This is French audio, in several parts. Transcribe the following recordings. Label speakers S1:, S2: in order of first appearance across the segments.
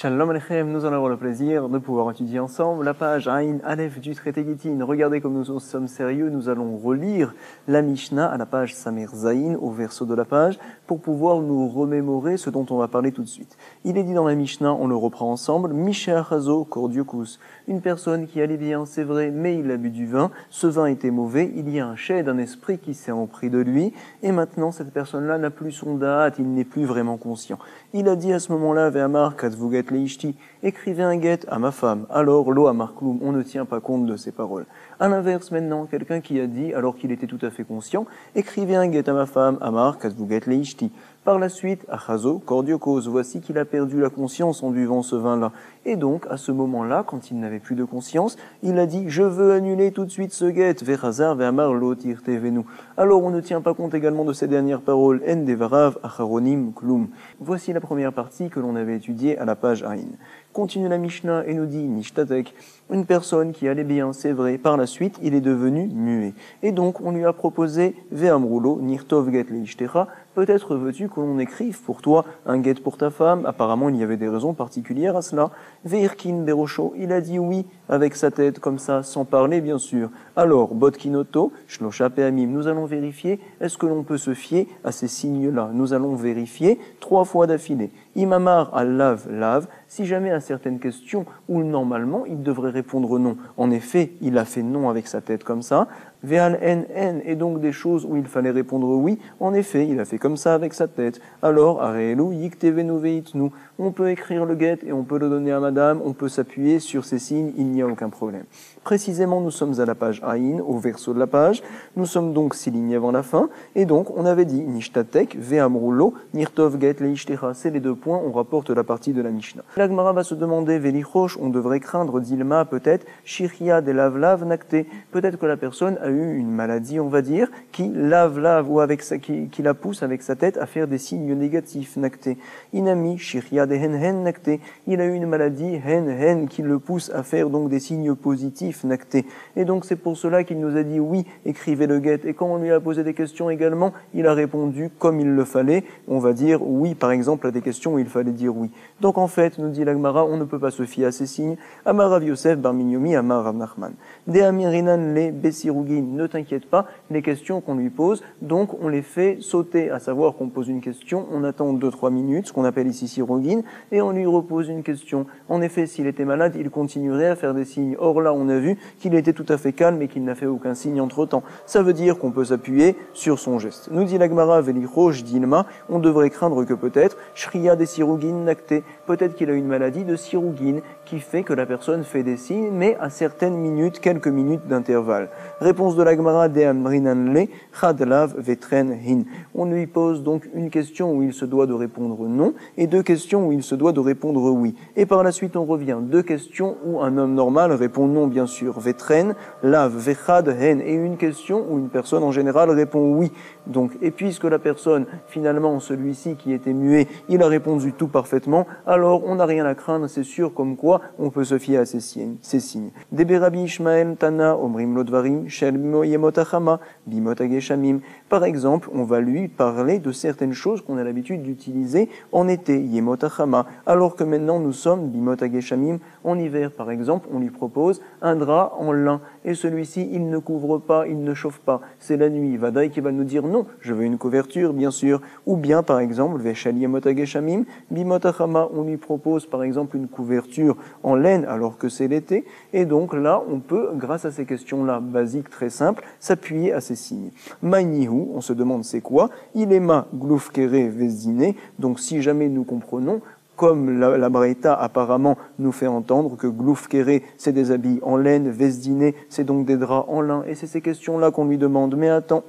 S1: Shalom Alechem, nous allons avoir le plaisir de pouvoir étudier ensemble la page Aïn Aleph du traité Gittin. Regardez comme nous sommes sérieux, nous allons relire la Mishnah à la page Samer Zayin, au verso de la page, pour pouvoir nous remémorer ce dont on va parler tout de suite. Il est dit dans la Mishnah, on le reprend ensemble, Misha Chazo Kordiokus, une personne qui allait bien, c'est vrai, mais il a bu du vin, ce vin était mauvais, il y a un chai d'un esprit qui s'est empris de lui, et maintenant cette personne-là n'a plus son da'at, il n'est plus vraiment conscient. Il a dit à ce moment-là, Ve'amar Katzvuget Leishti, écrivez un get à ma femme. Alors, lo amar kloum, on ne tient pas compte de ses paroles. À l'inverse, maintenant, quelqu'un qui a dit, alors qu'il était tout à fait conscient, écrivez un get à ma femme, amar Katzvuget Leishti. Par la suite, Achazo Kordiokos, voici qu'il a perdu la conscience en buvant ce vin-là. Et donc, à ce moment-là, quand il n'avait plus de conscience, il a dit, je veux annuler tout de suite ce get, Vechazar Ve'amar lo tirte venu. Alors, on ne tient pas compte également de ces dernières paroles, En devarav acharonim klum. Voici la première partie que l'on avait étudiée à la page Aïn. Continue la Mishnah et nous dit, Nishtatek, une personne qui allait bien, c'est vrai, par la suite, il est devenu muet. Et donc, on lui a proposé, Ve'amrulo, Nirtov get leishtecha, peut-être veux-tu que l'on écrive pour toi un get pour ta femme. Apparemment, il y avait des raisons particulières à cela. Ve'irkin berosho, il a dit oui, avec sa tête, comme ça, sans parler, bien sûr. Alors, botkinoto, shlosha pe'amim, nous allons vérifier, est-ce que l'on peut se fier à ces signes-là? Nous allons vérifier 3 fois d'affilée. Imamar al lave, si jamais à certaines questions où normalement il devrait répondre non. En effet, il a fait non avec sa tête comme ça. Ve'al en, et donc des choses où il fallait répondre oui. En effet, il a fait comme ça avec sa tête. Alors, areelu yiktevenu veitnu, on peut écrire le get et on peut le donner à madame, on peut s'appuyer sur ces signes, il n'y a aucun problème. Précisément, nous sommes à la page Aïn, au verso de la page. Nous sommes donc 6 lignes avant la fin. Et donc, on avait dit Nishtatek, Ve'amrulo, Nirtov get leishtecha. C'est les 2 points, on rapporte la partie de la Mishnah. La Gemara va se demander, Velichosh, on devrait craindre d'Ilma, peut-être, Shirya de lav nakte. Peut-être que la personne a eu une maladie, on va dire, qui lave, ou avec sa, qui la pousse avec sa tête à faire des signes négatifs, nakte. Inami, Shirya de hen nakte. Il a eu une maladie, hen, qui le pousse à faire donc des signes positifs, nakté. Et donc c'est pour cela qu'il nous a dit oui, écrivez le get. Et quand on lui a posé des questions également, il a répondu comme il le fallait. On va dire oui, par exemple, à des questions où il fallait dire oui. Donc en fait, nous dit la Gemara, on ne peut pas se fier à ces signes. Amar Rav Yosef bar Minyomi, Amar Rav Nachman. De amirinan le besirugin, ne t'inquiète pas, les questions qu'on lui pose, donc on les fait sauter, à savoir qu'on pose une question, on attend 2-3 minutes, ce qu'on appelle ici sirugin, et on lui repose une question. En effet, s'il était malade, il continuerait à faire des signes. Or là, on a vu qu'il était tout à fait calme et qu'il n'a fait aucun signe entre-temps. Ça veut dire qu'on peut s'appuyer sur son geste. Nous dit la Gemara, Velichosh d'Ilma, on devrait craindre que peut-être, Shriya des sirugin nakte, peut-être qu'il a une maladie de sirugin qui fait que la personne fait des signes, mais à certaines minutes, quelques minutes d'intervalle. Réponse de la Gemara, de amrinanle, chadlav vetren hin. On lui pose donc une question où il se doit de répondre non, et 2 questions où il se doit de répondre oui. Et par la suite, on revient 2 questions où un homme normal répond non, bien sûr, vetren, lav, vechad, hen, et une question où une personne en général répond oui. Donc, et puisque la personne, finalement, celui-ci qui était muet, il a répondu tout parfaitement, alors on n'a rien à craindre, c'est sûr, comme quoi on peut se fier à ces signes. Debe Rabbi Ishmael Tana Omrim Lodvarim Shel Yemotachama Bimotageshamim. Par exemple, on va lui parler de certaines choses qu'on a l'habitude d'utiliser en été, Yemotachama, alors que maintenant nous sommes Bimotageshamim en hiver. Par exemple, on lui propose un drap en lin, et celui-ci, il ne couvre pas, il ne chauffe pas. C'est la nuit. Vadaï qui va nous dire non, je veux une couverture, bien sûr. Ou bien, par exemple, Veshal Yemotageshamim Bimotachama, on lui propose, par exemple, une couverture en laine alors que c'est l'été. Et donc là, on peut, grâce à ces questions-là, basiques, très simples, s'appuyer à ces signes. Mainihu, on se demande c'est quoi? Ilema gloufkere vezdine. Donc si jamais nous comprenons, comme la Braïta apparemment nous fait entendre que gloufkere, c'est des habits en laine, vesdine, c'est donc des draps en lin, et c'est ces questions-là qu'on lui demande. Mais attends,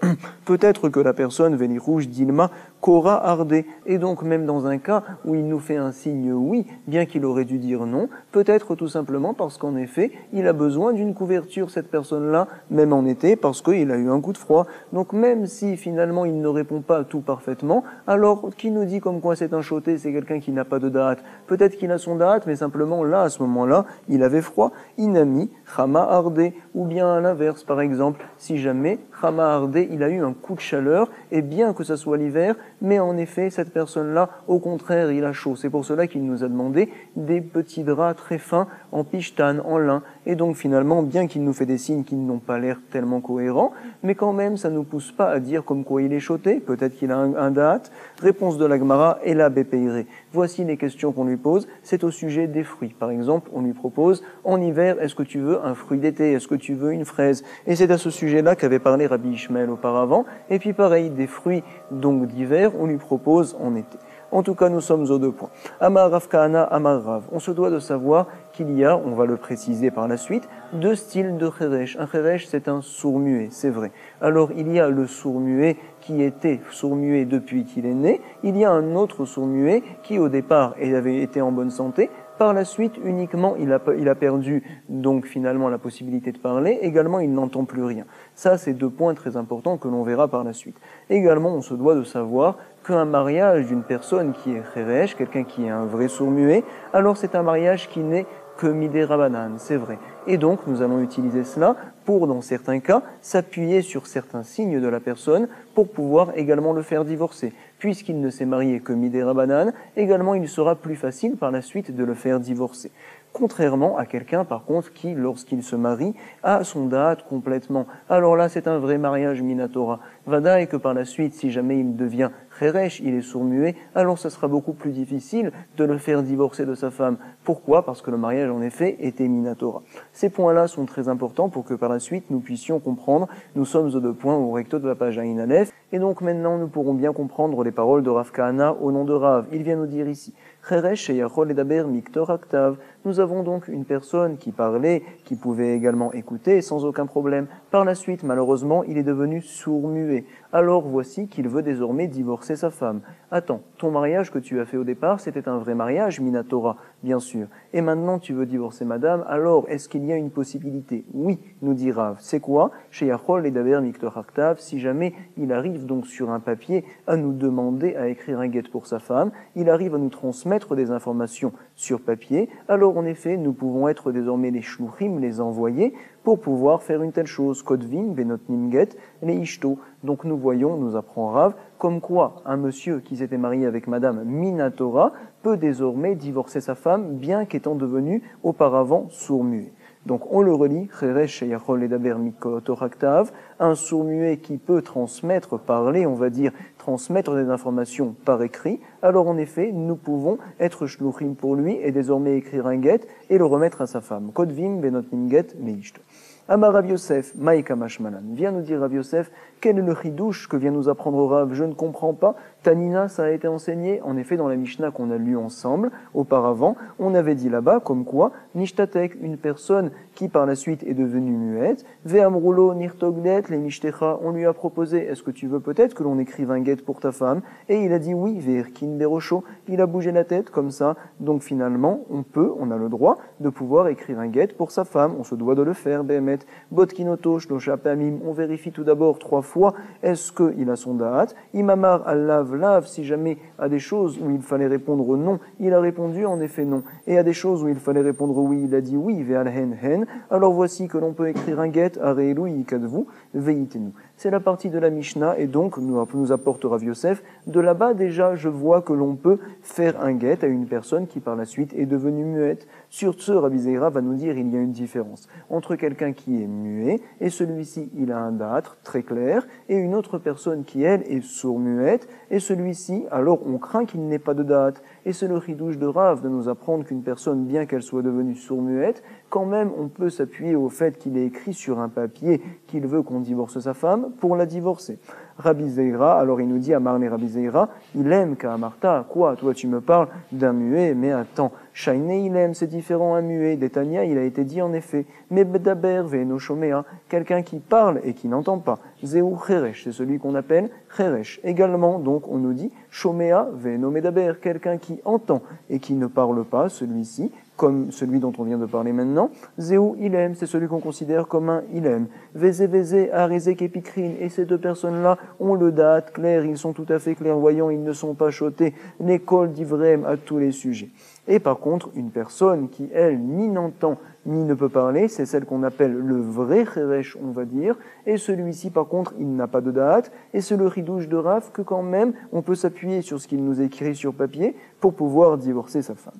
S1: peut-être que la personne, Veni Rouge, d'Ilma, Kora Ardé, et donc même dans un cas où il nous fait un signe oui, bien qu'il aurait dû dire non, peut-être tout simplement parce qu'en effet, il a besoin d'une couverture, cette personne-là, même en été, parce qu'il a eu un coup de froid. Donc même si finalement il ne répond pas tout parfaitement, alors qui nous dit comme quoi c'est un choté, c'est quelqu'un qui n'a pas de date. Peut-être qu'il a son date, mais simplement là, à ce moment-là, il avait froid. Inami, Chama Ardé, ou bien à l'inverse, par exemple, si jamais Chama Ardé, il a eu un coup de chaleur, et bien que ça soit l'hiver, mais en effet, cette personne-là, au contraire, il a chaud. C'est pour cela qu'il nous a demandé des petits draps très fins en pichtane, en lin. Et donc finalement, bien qu'il nous fait des signes qui n'ont pas l'air tellement cohérents, mais quand même, ça ne nous pousse pas à dire comme quoi il est choté, peut-être qu'il a un date. Réponse de la Gemara et la Bépeiré. Voici les questions qu'on lui pose, c'est au sujet des fruits. Par exemple, on lui propose, en hiver, est-ce que tu veux un fruit d'été? Est-ce que tu veux une fraise? Et c'est à ce sujet-là qu'avait parlé Rabbi Ishmael auparavant. Et puis pareil, des fruits donc d'hiver, on lui propose en été. En tout cas, nous sommes aux 2 points. Amar Rav Kahana, Amar Rav. On se doit de savoir qu'il y a, on va le préciser par la suite, 2 styles de cheresh. Un cheresh, c'est un sourd-muet, c'est vrai. Alors, il y a le sourd-muet qui était sourd-muet depuis qu'il est né. Il y a un autre sourd-muet qui, au départ, avait été en bonne santé. Par la suite, uniquement, il a perdu donc finalement la possibilité de parler. Également, il n'entend plus rien. Ça, c'est 2 points très importants que l'on verra par la suite. Également, on se doit de savoir qu'un mariage d'une personne qui est cheresh, quelqu'un qui est un vrai sourd-muet, alors c'est un mariage qui n'est que midé rabanan, c'est vrai. Et donc, nous allons utiliser cela pour, dans certains cas, s'appuyer sur certains signes de la personne pour pouvoir également le faire divorcer. Puisqu'il ne s'est marié que midé rabanan, également il sera plus facile par la suite de le faire divorcer. Contrairement à quelqu'un, par contre, qui, lorsqu'il se marie, a son date complètement. Alors là, c'est un vrai mariage minatora. Vada est que par la suite, si jamais il devient cheresh, il est sourd-muet, alors ce sera beaucoup plus difficile de le faire divorcer de sa femme. Pourquoi? Parce que le mariage, en effet, était minatora. Ces points-là sont très importants pour que par la suite, nous puissions comprendre. Nous sommes aux 2 points au recto de la page Aïn Aleph. Et donc maintenant, nous pourrons bien comprendre les paroles de Rav Kahana au nom de Rav. Il vient nous dire ici, cheresh sheyachol ledaber miktor aktav. Nous avons donc une personne qui parlait, qui pouvait également écouter sans aucun problème. Par la suite, malheureusement, il est devenu sourd-muet. Alors voici qu'il veut désormais divorcer sa femme. Attends, ton mariage que tu as fait au départ, c'était un vrai mariage, minatora, bien sûr. Et maintenant tu veux divorcer madame, alors est-ce qu'il y a une possibilité? Oui, nous dit Rav. C'est quoi? Chez Yachol et Daber Miktor Aktav, si jamais il arrive donc sur un papier à nous demander à écrire un guet pour sa femme, il arrive à nous transmettre des informations sur papier, alors en effet, nous pouvons être désormais les shluchim, les envoyés, pour pouvoir faire une telle chose. Kodvin, Benot Nimget, les Ishto. Donc nous voyons, nous apprend Rav, comme quoi un monsieur qui s'était marié avec madame Minatora peut désormais divorcer sa femme, bien qu'étant devenu auparavant sourd-muet. Donc on le relit, Cheresh Sheyachol Ledaber Miktor Aktav, un sourd-muet qui peut transmettre, parler, on va dire, transmettre des informations par écrit. Alors en effet, nous pouvons être shluchim pour lui et désormais écrire un guet et le remettre à sa femme. Kodvim Benot Nimget Leishto. Amar Rav Yosef, Maïka Mashmalan. Viens nous dire Rav Yosef, quel est le chidouche que vient nous apprendre Rav? Je ne comprends pas. Tanina, ça a été enseigné. En effet, dans la Mishnah qu'on a lue ensemble, auparavant, on avait dit là-bas, comme quoi, Nishtatek, une personne qui par la suite est devenue muette, Ve'amrulo nirtogdet, les Mishtecha, on lui a proposé, est-ce que tu veux peut-être que l'on écrive un guet pour ta femme? Et il a dit oui, Ve'erkin berosho, il a bougé la tête comme ça. Donc finalement, on a le droit de pouvoir écrire un guet pour sa femme. On se doit de le faire, Behemet. Botkinoto, Shlocha Pamim, on vérifie tout d'abord 3 fois, est-ce qu'il a son da'at? Imamar allav lav, si jamais à des choses où il fallait répondre non, il a répondu en effet non. Et à des choses où il fallait répondre oui, il a dit oui, ve'al hen hen. Alors voici que l'on peut écrire un guet, areelu yikadvu, veitenu. C'est la partie de la Mishnah, et donc nous apporte Rav Yosef. De là-bas, déjà, je vois que l'on peut faire un guet à une personne qui par la suite est devenue muette. Sur ce, Rabbi Zeira va nous dire il y a une différence entre quelqu'un qui est muet, et celui-ci, il a un da'at très clair, et une autre personne qui, elle, est sourd-muette, et celui-ci, alors on craint qu'il n'ait pas de da'at. Et c'est le chidouche de Rav de nous apprendre qu'une personne, bien qu'elle soit devenue sourd-muette, quand même on peut s'appuyer au fait qu'il est écrit sur un papier qu'il veut qu'on divorce sa femme pour la divorcer. Rabbi Zeira, alors il nous dit à Marne Rabbi Zeira, il aime qu'à Martha, quoi, toi tu me parles d'un muet, mais attends, Shaine il aime, c'est différent un muet, d'Etania il a été dit en effet, mais Bedaber ve'eno shomea, quelqu'un qui parle et qui n'entend pas, Zeu Cheresh, c'est celui qu'on appelle Cheresh. Également, donc on nous dit, Shomea ve'eno medaber, quelqu'un qui entend et qui ne parle pas, celui-ci, comme celui dont on vient de parler maintenant. Zéou ilem, c'est celui qu'on considère comme un ilem. Vézé vézé, arézé képikrine, et ces 2 personnes-là ont le date clair, ils sont tout à fait clairvoyants, ils ne sont pas chotés. L'école d'ivrem à tous les sujets. Et par contre, une personne qui, elle, ni n'entend ni ne peut parler, c'est celle qu'on appelle le vrai Kheresh, on va dire. Et celui-ci, par contre, il n'a pas de date. Et c'est le ridouche de Rav que quand même, on peut s'appuyer sur ce qu'il nous écrit sur papier pour pouvoir divorcer sa femme.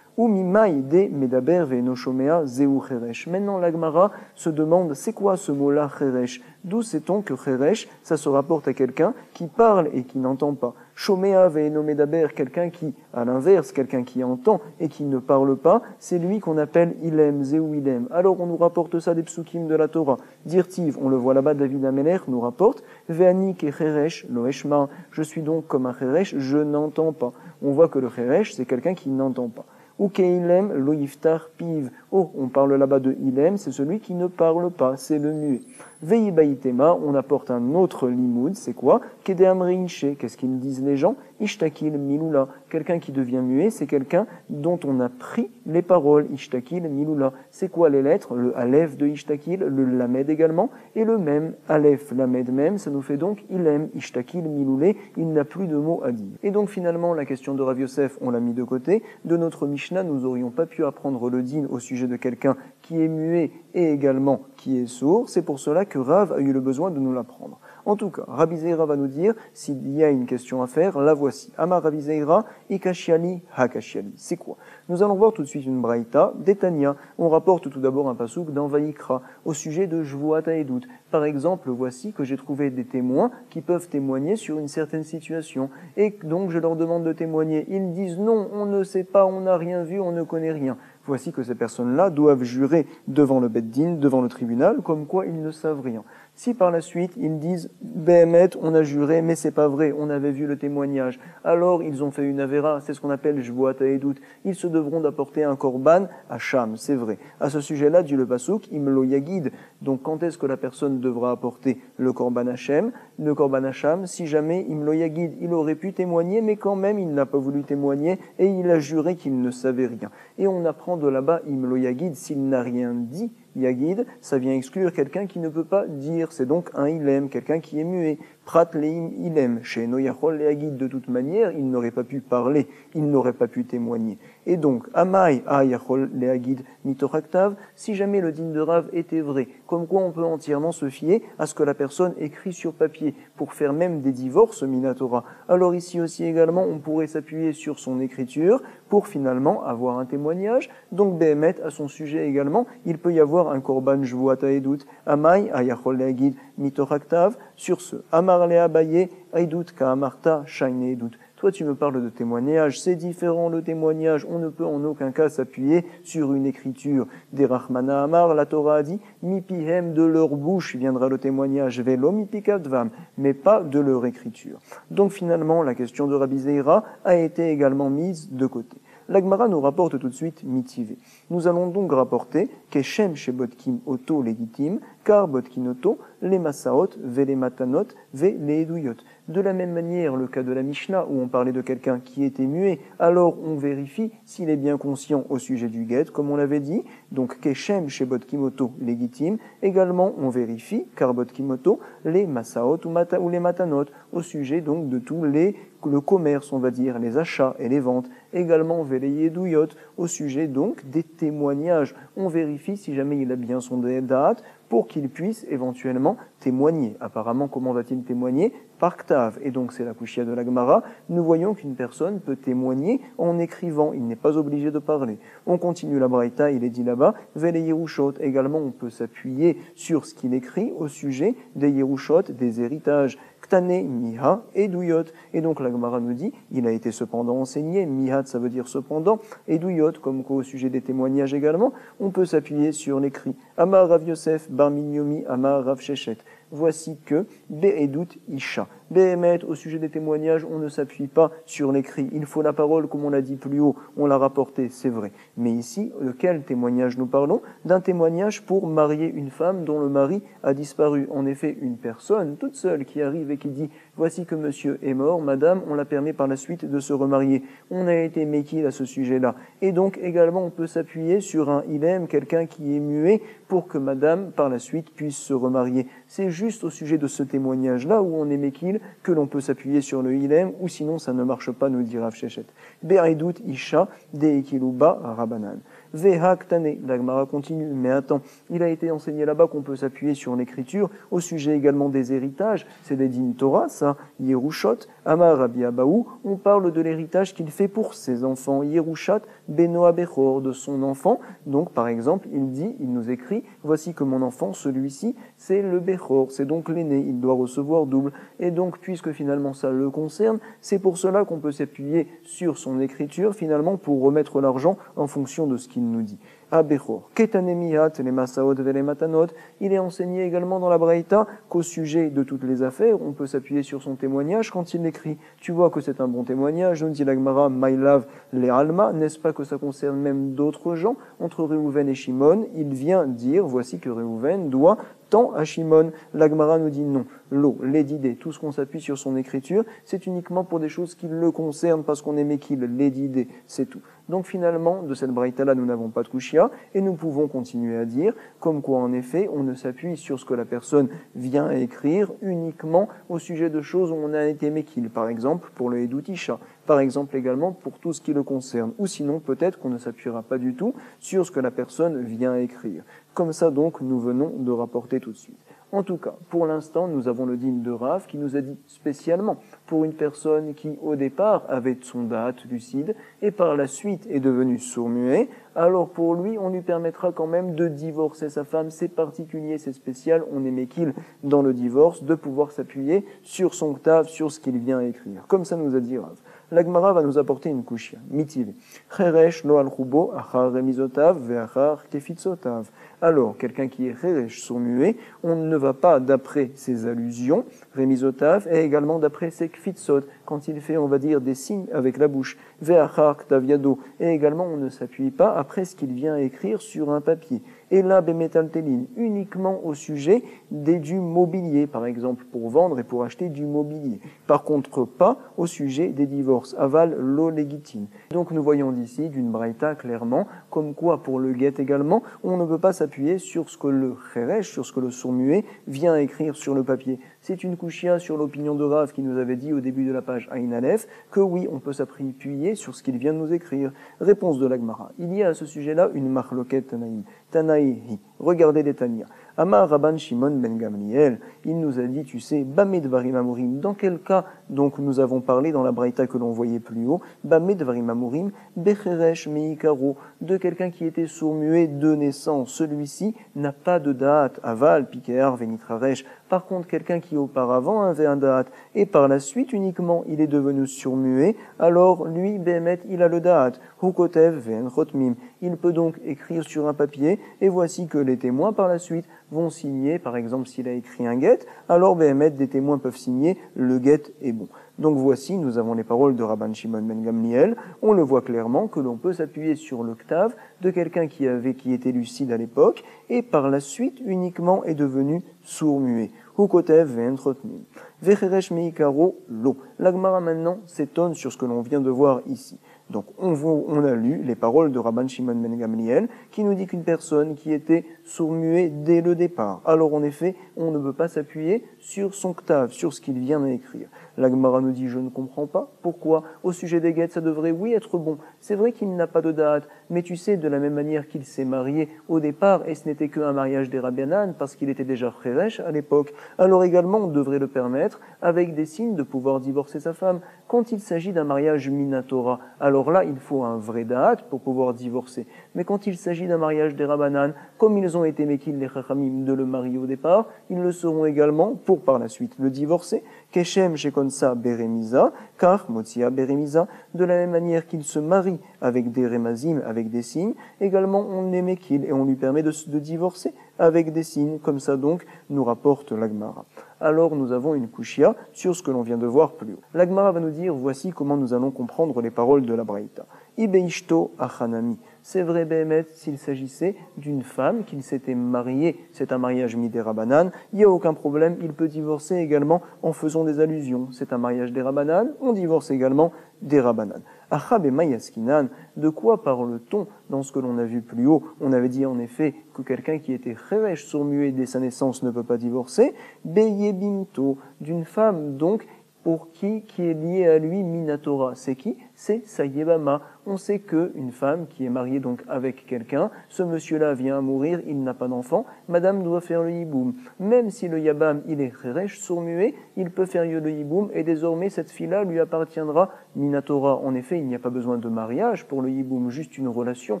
S1: Ou mimaïde medaber ve'enoshomea zeu cheresh. Maintenant, l'Agmara se demande, c'est quoi ce mot-là, cheresh? D'où sait-on que cheresh, ça se rapporte à quelqu'un qui parle et qui n'entend pas. Shomea ve'eno medaber, quelqu'un qui, à l'inverse, quelqu'un qui entend et qui ne parle pas, c'est lui qu'on appelle ilem, zeu ilem. Alors, on nous rapporte ça des psukim de la Torah. Dirtiv, on le voit là-bas, David Ameler nous rapporte, ve'ani ke cheresh loeshma. Je suis donc comme un cheresh, je n'entends pas. On voit que le cheresh, c'est quelqu'un qui n'entend pas. Ou keilem lo yiftar piv. Oh, on parle là-bas de ilem, c'est celui qui ne parle pas, c'est le muet. Veibaitema, on apporte un autre limoud, c'est quoi? Kedeamreinche, qu'est-ce qu'ils disent les gens? Ishtakil milula. Quelqu'un qui devient muet, c'est quelqu'un dont on a pris les paroles. Ishtakil milula. C'est quoi les lettres? Le aleph de Ishtakil, le lamed également, et le même, aleph, lamed même, ça nous fait donc ilem, Ishtakil miloulé, il n'a plus de mots à dire. Et donc finalement, la question de Rav Yosef, on l'a mis de côté. De notre Mishnah, nous n'aurions pas pu apprendre le din au sujet de quelqu'un qui est muet et également qui est sourd. C'est pour cela que Rav a eu le besoin de nous l'apprendre. En tout cas, Rabbi Zeira va nous dire, s'il y a une question à faire, la voici. Amar Rabbi Zeira, ikashiali, hakashiali. C'est quoi? Nous allons voir tout de suite une braïta d'Etania. On rapporte tout d'abord un pasouk dans Vayikra, au sujet de Jvuat Haedut. Par exemple, voici que j'ai trouvé des témoins qui peuvent témoigner sur une certaine situation. Et donc, je leur demande de témoigner. Ils disent non, on ne sait pas, on n'a rien vu, on ne connaît rien. Voici que ces personnes-là doivent jurer devant le Beddin, devant le tribunal, comme quoi ils ne savent rien. Si par la suite ils disent « Béhémet, on a juré, mais c'est pas vrai, on avait vu le témoignage », alors ils ont fait une avéra, c'est ce qu'on appelle « Jvuat Haedut ». Ils se devront d'apporter un korban à Sham, c'est vrai. À ce sujet-là, dit le Passouk, « Imlo Yagid ». Donc quand est-ce que la personne devra apporter le korban à Shem, le korban à Sham? Si jamais Imlo Yagid, il aurait pu témoigner, mais quand même il n'a pas voulu témoigner et il a juré qu'il ne savait rien. Et on apprend de là-bas Imlo Yagid, s'il n'a rien dit, Yagid, ça vient exclure quelqu'un qui ne peut pas dire, c'est donc un ilem, quelqu'un qui est muet. Prat leim ilem, chez Noyachol le Yagid, de toute manière, il n'aurait pas pu parler, il n'aurait pas pu témoigner. Et donc, Amai ayachol le Yagid mitoraktav, si jamais le din de Rav était vrai, comme quoi on peut entièrement se fier à ce que la personne écrit sur papier, pour faire même des divorces minatora. Alors ici aussi également, on pourrait s'appuyer sur son écriture, pour finalement avoir un témoignage. Donc, Behemet, à son sujet également, il peut y avoir un korban Jvuat Haedut, Amai ayachol le Yagid mitoraktav, sur ce, Amar le Abaye, Haedut ka amarta, shaine Haedut. Toi, tu me parles de témoignage, c'est différent le témoignage, on ne peut en aucun cas s'appuyer sur une écriture. Des Rahmana Amar, la Torah a dit, mipihem, de leur bouche viendra le témoignage, velo mipikadvam, mais pas de leur écriture. Donc finalement, la question de Rabbi Zeira a été également mise de côté. L'Agmara nous rapporte tout de suite mitivé. Nous allons donc rapporter Keshem chez Botkim Oto légitime, car Botkin Oto, les Masaot, ve les Matanot, ve les Eduyot. De la même manière, le cas de la Mishnah, où on parlait de quelqu'un qui était muet, alors on vérifie s'il est bien conscient au sujet du guet, comme on l'avait dit. Donc Keshem chez Botkim Oto légitime. Également, on vérifie, car Botkim Oto, les Masaot ou les Matanot, au sujet donc de tous le commerce, on va dire, les achats et les ventes. Également, Velayé Douyot, au sujet donc des témoignages. On vérifie si jamais il a bien son date pour qu'il puisse éventuellement témoigner. Apparemment, comment va-t-il témoigner? Par Ktav. Et donc, c'est la Kushia de la Gemara. Nous voyons qu'une personne peut témoigner en écrivant. Il n'est pas obligé de parler. On continue la Braïta, il est dit là-bas, Vele Yerushot. Également, on peut s'appuyer sur ce qu'il écrit au sujet des Yerushot, des héritages. Ktane, Miha et Douyot. Et donc la Gemara nous dit, il a été cependant enseigné, Mihat ça veut dire cependant, et Douyot, comme quoi au sujet des témoignages également, on peut s'appuyer sur l'écrit. Amar Rav Yosef, Bar Minyomi, Amar Rav Shechet. Voici que Be'edut Isha. Behemet, au sujet des témoignages, on ne s'appuie pas sur l'écrit. Il faut la parole, comme on l'a dit plus haut, on l'a rapporté, c'est vrai. Mais ici, de quel témoignage nous parlons? D'un témoignage pour marier une femme dont le mari a disparu. En effet, une personne toute seule qui arrive et qui dit « Voici que monsieur est mort, madame, on la permet par la suite de se remarier. » On a été méquille à ce sujet-là. Et donc, également, on peut s'appuyer sur un ilem, quelqu'un qui est muet, pour que madame, par la suite, puisse se remarier. C'est juste au sujet de ce témoignage-là où on est méquille que l'on peut s'appuyer sur le ilem, ou sinon ça ne marche pas, nous dit Rav Shechet. Be'aidut isha de'ikiluba rabanan. Vehaktane, la Gemara continue, mais attends, il a été enseigné là-bas qu'on peut s'appuyer sur l'écriture, au sujet également des héritages, c'est des din Torah, ça, Yerushot, Amar Rabbi Abaou, on parle de l'héritage qu'il fait pour ses enfants, Yerushat, Benoa Bechor, de son enfant, donc par exemple, il nous écrit, voici que mon enfant, celui-ci, c'est le Bechor, c'est donc l'aîné, il doit recevoir double, et donc puisque finalement ça le concerne, c'est pour cela qu'on peut s'appuyer sur son écriture, finalement, pour remettre l'argent en fonction de ce qu'il nous dit. Abechor, Ketanemihat, les Masaot les Matanot, il est enseigné également dans la Braïta qu'au sujet de toutes les affaires, on peut s'appuyer sur son témoignage quand il écrit. Tu vois que c'est un bon témoignage, nous dit la Gemara, Maïlav, les Alma, n'est-ce pas que ça concerne même d'autres gens? Entre Réhouven et Shimon, il vient dire, voici que Réhouven doit tant à Shimon. La Gemara nous dit non. L'eau, l'édidé, tout ce qu'on s'appuie sur son écriture, c'est uniquement pour des choses qui le concernent, parce qu'on est Mekil, l'édidé, c'est tout. Donc finalement, de cette braïta-là, nous n'avons pas de kushia, et nous pouvons continuer à dire, comme quoi en effet, on ne s'appuie sur ce que la personne vient écrire uniquement au sujet de choses où on a été Mekil, par exemple pour le Edoutisha, par exemple également pour tout ce qui le concerne, ou sinon peut-être qu'on ne s'appuiera pas du tout sur ce que la personne vient écrire. Comme ça donc, nous venons de rapporter tout de suite. En tout cas, pour l'instant, nous avons le dîme de Rav qui nous a dit spécialement pour une personne qui, au départ, avait son date lucide et par la suite est devenue sourd-muet, alors pour lui, on lui permettra quand même de divorcer sa femme. C'est particulier, c'est spécial, on est méquille dans le divorce, de pouvoir s'appuyer sur son ktav, sur ce qu'il vient écrire. Comme ça nous a dit Rav. La Gemara va nous apporter une kushia, mitive. Cheresh lo al chubo achar remizotav ve'achar kefitzotav. Alors, quelqu'un qui est cheresh, sourd-muet, on ne va pas d'après ses allusions, remizotav, et également d'après ses kfitzot, quand il fait, on va dire, des signes avec la bouche, ve'achar ktav yado, et également on ne s'appuie pas après ce qu'il vient écrire sur un papier. Et là, bemetaltelin, uniquement au sujet du mobilier, par exemple, pour vendre et pour acheter du mobilier. Par contre, pas au sujet des divorces, aval lo légitime. Donc nous voyons d'ici, d'une braïta, clairement, comme quoi pour le guet également, on ne peut pas s'appuyer sur ce que le cheresh, sur ce que le sourd-muet vient écrire sur le papier. C'est une kushia sur l'opinion de Rav qui nous avait dit au début de la page Aïn Aleph que oui, on peut s'appuyer sur ce qu'il vient de nous écrire. Réponse de la Gemara. Il y a à ce sujet-là une marloquette Tanaïm. Tanaïhi. Regardez les Tania. Amar Rabban Shimon ben Gamliel, il nous a dit, tu sais, Bamé Dvarim Amurim. Dans quel cas, donc, nous avons parlé dans la braïta que l'on voyait plus haut, Bamé Dvarim Amurim, Becheresh Meikaro, de quelqu'un qui était sourd-muet de naissance. Celui-ci n'a pas de date, Aval, Pikear, Venitraresh. Par contre, quelqu'un qui auparavant avait un date, et par la suite uniquement il est devenu sourd-muet, alors lui, Behemet, il a le date. Hukotev, Ven Chotmim. Il peut donc écrire sur un papier, et voici que les témoins par la suite vont signer, par exemple s'il a écrit un guet, alors Behemet, des témoins peuvent signer, le guet est bon. Donc voici, nous avons les paroles de Rabban Shimon ben Gamliel, on le voit clairement que l'on peut s'appuyer sur le ktav de quelqu'un qui était lucide à l'époque, et par la suite uniquement est devenu sourd-muet. Hukotev ve'entrotnim. Vecheresh meikaro lo. La Gemara maintenant s'étonne sur ce que l'on vient de voir ici. Donc on a lu les paroles de Rabban Shimon ben Gamliel qui nous dit qu'une personne qui était sourd-muet dès le départ. Alors en effet, on ne peut pas s'appuyer sur son ktav, sur ce qu'il vient d'écrire. La Gemara nous dit, je ne comprends pas. Pourquoi? Au sujet des guettes, ça devrait, oui, être bon. C'est vrai qu'il n'a pas de date, mais tu sais, de la même manière qu'il s'est marié au départ, et ce n'était qu'un mariage des Rabbanan, parce qu'il était déjà cheresh à l'époque, alors également on devrait le permettre, avec des signes, de pouvoir divorcer sa femme. Quand il s'agit d'un mariage minatora, alors là, il faut un vrai date pour pouvoir divorcer. Mais quand il s'agit d'un mariage des Rabbanan, comme ils ont été mekil les chachamim de le marier au départ, ils le seront également pour par la suite le divorcer. Keshem shekonsa beremiza, car motia beremiza, de la même manière qu'il se marie avec des remazim, avec des signes, également on est mekil et on lui permet de divorcer avec des signes, comme ça donc nous rapporte la Gemara. Alors nous avons une kushia sur ce que l'on vient de voir plus haut. La Gemara va nous dire, voici comment nous allons comprendre les paroles de la Braïta. Ibeishto achanami, C'est vrai, Béhémet, s'il s'agissait d'une femme qu'il s'était mariée, c'est un mariage midé Rabanan, il n'y a aucun problème, il peut divorcer également en faisant des allusions. C'est un mariage des Rabanan, on divorce également des Rabanan. Achab et Mayaskinan, de quoi parle-t-on dans ce que l'on a vu plus haut? On avait dit en effet que quelqu'un qui était Cheresh, sourd-muet dès sa naissance, ne peut pas divorcer. Beyebimto, d'une femme donc pour qui est lié à lui Minatora. C'est qui? C'est sa Yebama. On sait qu'une femme qui est mariée donc avec quelqu'un, ce monsieur-là vient à mourir, il n'a pas d'enfant, madame doit faire le hiboum. Même si le Yabam, il est Cheresh, sourd-muet, il peut faire le hiboum et désormais cette fille-là lui appartiendra Minatora. En effet, il n'y a pas besoin de mariage pour le hiboum, juste une relation.